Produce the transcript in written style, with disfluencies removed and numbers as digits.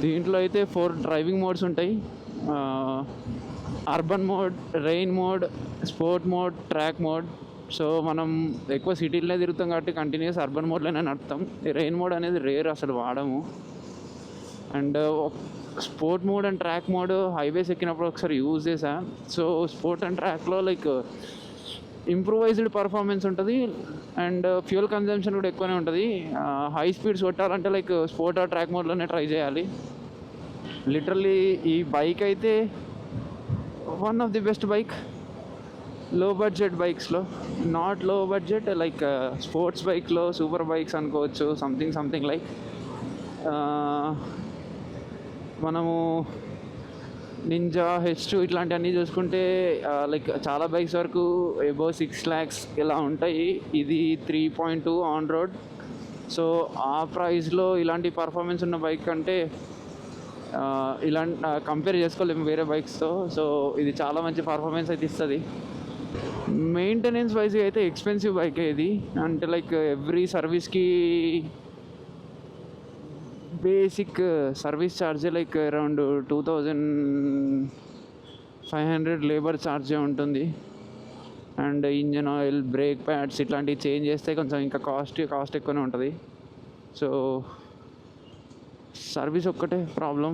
దీంట్లో అయితే 4 driving modes ఉంటాయి. Urban mode, rain mode, sport mode, track mode. So మనం ఎక్కువ సిటీలోనే తిరుగుతాం కాబట్టి కంటిన్యూస్ అర్బన్ మోడ్లోనే నడుపుతాం. ఈ రెయిన్ మోడ్ అనేది రేర్, అసలు వాడము. And sport mode and track mode highways ఎక్కినప్పుడు ఒకసారి యూజ్ చేసా. సో స్పోర్ట్ అండ్ ట్రాక్లో లైక్ ఇంప్రూవైజ్డ్ పర్ఫార్మెన్స్ ఉంటుంది అండ్ ఫ్యూయల్ కన్జంప్షన్ కూడా ఎక్కువనే ఉంటుంది. హై స్పీడ్స్ కొట్టాలంటే లైక్ స్పోర్ట్ ఆర్ ట్రాక్ మోడ్లోనే ట్రై చేయాలి. లిటరల్లీ ఈ బైక్ అయితే one of the best bike low budget బైక్స్లో. Not low budget, like sports బైక్లో సూపర్ బైక్స్ అనుకోవచ్చు, సంథింగ్ లైక్. మనము నింజా, H2 ఇట్లాంటివన్నీ చూసుకుంటే లైక్ చాలా బైక్స్ వరకు అబోవ్ 6 lakhs ఇలా ఉంటాయి. ఇది 3.2 ఆన్ రోడ్. సో ఆ ప్రైస్లో ఇలాంటి పర్ఫార్మెన్స్ ఉన్న బైక్ అంటే ఇలాంటి కంపేర్ చేసుకోలేము వేరే బైక్స్తో. సో ఇది చాలా మంచి పర్ఫార్మెన్స్ అయితే ఇస్తుంది. మెయింటెనెన్స్ వైజ్గా అయితే ఎక్స్పెన్సివ్ బైక్ ఇది. అంటే లైక్ ఎవ్రీ సర్వీస్కి basic service charge like around 2500 labour ఛార్జే ఉంటుంది. And engine oil, brake pads ఇట్లాంటివి చేంజ్ చేస్తే కొంచెం ఇంకా కాస్ట్ ఎక్కువనే ఉంటుంది. సో సర్వీస్ ఒక్కటే ప్రాబ్లం.